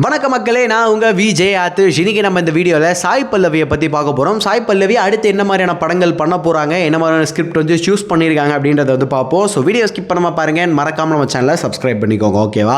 வணக்க மக்களே, நான் உங்கள் விஜய் ஆத்துஷ். இன்னைக்கு நம்ம இந்த வீடியோவில் சாய் பல்லவியை பற்றி பார்க்க போகிறோம். சாய் பல்லவி அடுத்து என்ன மாதிரியான படங்கள் பண்ண போகிறாங்க, என்ன மாதிரியான ஸ்கிரிப்ட் வந்து சூஸ் பண்ணியிருக்காங்க அப்படின்றத வந்து பார்ப்போம். ஸோ வீடியோ ஸ்கிப் பண்ணாமல் பாருங்கள், மறக்காமல் நம்ம சேனலை சப்ஸ்கிரைப் பண்ணிக்கோங்க, ஓகேவா?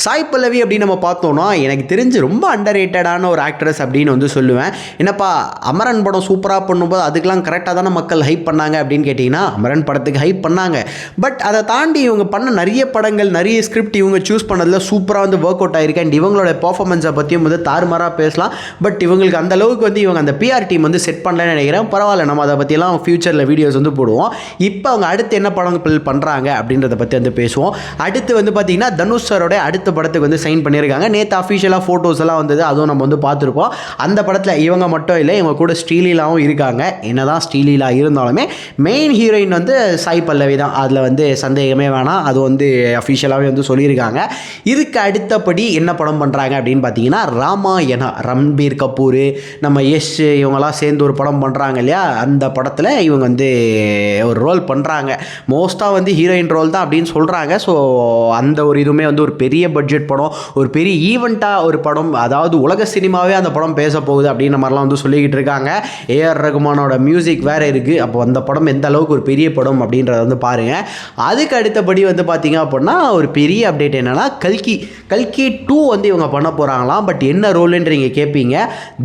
சாய் பல்லவி அப்படின்னு நம்ம பார்த்தோன்னா எனக்கு தெரிஞ்சு ரொம்ப அண்டர் ரேட்டடான ஒரு ஆக்ட்ரஸ் அப்படின்னு வந்து சொல்லுவேன். என்னப்பா அமரன் படம் சூப்பராக பண்ணும்போது அதுக்கெலாம் கரெக்டாக தானே மக்கள் ஹைப் பண்ணாங்க அப்படின்னு கேட்டிங்கன்னா, அமரன் படத்துக்கு ஹைப் பண்ணாங்க. பட் அதை தாண்டி இவங்க பண்ண நிறைய படங்கள், நிறைய ஸ்கிரிப்ட் இவங்க சூஸ் பண்ணதில் சூப்பராக வந்து ஒர்க் அவுட் ஆகிருக்கு. அண்ட் இவங்களோட பர்ஃபார்மன்ஸை பற்றியும் வந்து தாறுமாறாக பேசலாம். பட் இவங்களுக்கு அந்த அளவுக்கு வந்து இவங்க அந்த பிஆர் டீம் வந்து செட் பண்ணலன்னு நினைக்கிறேன். பரவாயில்ல, நம்ம அதை பற்றியெல்லாம் ஃபியூச்சரில் வீடியோஸ் வந்து போடுவோம். இப்போ அவங்க அடுத்து என்ன படங்கள் பண்ணுறாங்க அப்படின்றத பற்றி வந்து பேசுவோம். அடுத்து வந்து பார்த்திங்கன்னா தனுஷ் சாரோட அடுத்த படத்துக்கு வந்து சைன் பண்ணியிருக்காங்க. நேற்று அஃபிஷியலாக ஃபோட்டோஸ் எல்லாம் வந்தது, அதுவும் நம்ம வந்து பார்த்துருப்போம். அந்த படத்தில் இவங்க மட்டும் இல்லை, இவங்க கூட ஸ்ரீலீலாவும் இருக்காங்க. என்னதான் ஸ்ரீலீலா இருந்தாலுமே மெயின் ஹீரோயின் வந்து சாய் பல்லவி தான், அதில் வந்து சந்தேகமே வேணாம். அது வந்து அஃபிஷியலாகவே வந்து சொல்லியிருக்காங்க. இதுக்கு அடுத்தபடி என்ன படம் பண்ணுறாங்க அப்படின்னு பார்த்தீங்கன்னா ராமாயணா, ரன்பீர் கபூர், நம்ம யஷ் இவங்கெல்லாம் சேர்ந்து ஒரு படம் பண்ணுறாங்க இல்லையா, அந்த படத்தில் இவங்க வந்து ஒரு ரோல் பண்ணுறாங்க. மோஸ்ட்டாக வந்து ஹீரோயின் ரோல் தான் அப்படின்னு சொல்கிறாங்க. ஸோ அந்த ஒரு இதுவுமே வந்து ஒரு பெரிய பட்ஜெட் படம், ஒரு பெரிய ஈவெண்ட்டாக ஒரு படம், அதாவது உலக சினிமாவே அந்த படம் பேச போகுது அப்படின்ற மாதிரிலாம் வந்து சொல்லிக்கிட்டு இருக்காங்க. ஏஆர் ரகுமானோட மியூசிக் வேறு இருக்குது. அப்போ அந்த படம் எந்த அளவுக்கு ஒரு பெரிய படம் அப்படின்றத வந்து பாருங்கள். அதுக்கு அடுத்தபடி வந்து பார்த்திங்க அப்படின்னா ஒரு பெரிய அப்டேட் என்னென்னா கல்கி 2 வந்து இவங்க பண்ண போகிறாங்களாம். பட் என்ன ரோலுன்றீங்க கேட்பீங்க.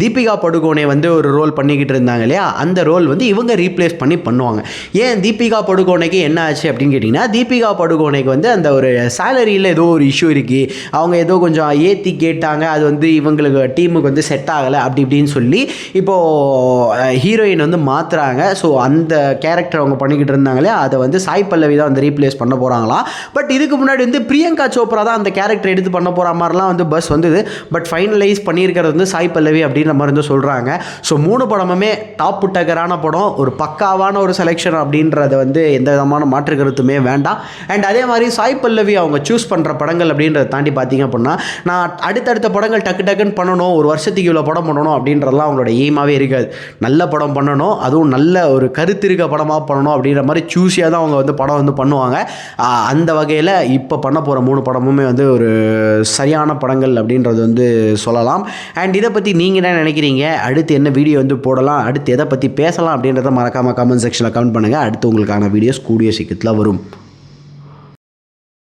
தீபிகா படுகோனே வந்து ஒரு ரோல் பண்ணிக்கிட்டு இருந்தாங்க இல்லையா, அந்த ரோல் வந்து இவங்க ரீப்ளேஸ் பண்ணி பண்ணுவாங்க. ஏன் தீபிகா படுகோனைக்கு என்ன ஆச்சு அப்படின்னு கேட்டிங்கன்னா, தீபிகா படுகோனைக்கு வந்து அந்த ஒரு சேலரியில் ஏதோ ஒரு இஷ்யூ இருக்குது. அவங்க ஏதோ கொஞ்சம் ஏற்றி கேட்டாங்க, அது வந்து இவங்களுக்கு டீமுக்கு வந்து செட் ஆகலை அப்படி இப்படின்னு சொல்லி இப்போது ஹீரோயின் வந்து மாற்றுறாங்க. ஸோ அந்த கேரக்டர் அவங்க பண்ணிக்கிட்டு இருந்தாங்களே, அதை வந்து சாய் பல்லவி தான் வந்து ரீப்ளேஸ் பண்ண போகிறாங்களாம். பட் இதுக்கு முன்னாடி வந்து பிரியங்கா சோப்ரா தான் அந்த கேரக்டர் எடுத்து பண்ண போகிற மாதிரிலாம் வந்து பஸ் வந்தது. பட் ஃபைனலைஸ் பண்ணியிருக்கிறது வந்து சாய் பல்லவி அப்படின்ற மாதிரி வந்து சொல்கிறாங்க. ஸோ 3 படமுமே டாப் டக்கரான படம், ஒரு பக்காவான ஒரு செலெக்ஷன் அப்படின்றத வந்து எந்த விதமான மாற்று கருத்துமே வேண்டாம். அண்ட் அதே மாதிரி சாய் பல்லவி அவங்க சூஸ் பண்ணுற படங்கள் அப்படின்றத தாண்டி பார்த்தீங்க அப்படின்னா, நான் அடுத்தடுத்த படங்கள் டக்குன்னு பண்ணணும், ஒரு வருஷத்துக்கு இவ்வளோ படம் பண்ணணும் அப்படின்றதெல்லாம் அவங்களோட எய்மாகவே இருக்காது. நல்ல படம் பண்ணணும், அதுவும் நல்ல ஒரு கருத்திருக்க படமாக பண்ணணும் அப்படின்ற மாதிரி சூஸியாக தான் அவங்க வந்து படம் வந்து பண்ணுவாங்க. அந்த வகையில் இப்போ பண்ண போகிற 3 படமுமே வந்து ஒரு சரியான படங்கள் அப்படின்றது வந்து சொல்லலாம். அண்ட் இதை பற்றி நீங்கள் என்ன நினைக்கிறீங்க, அடுத்து என்ன வீடியோ வந்து போடலாம், அடுத்து எதை பற்றி பேசலாம் அப்படின்றத மறக்காமல் கமெண்ட் செக்ஷனில் கமெண்ட் பண்ணுங்கள். அடுத்து உங்களுக்கான வீடியோஸ் கூடிய சீக்கிரத்தில் வரும்.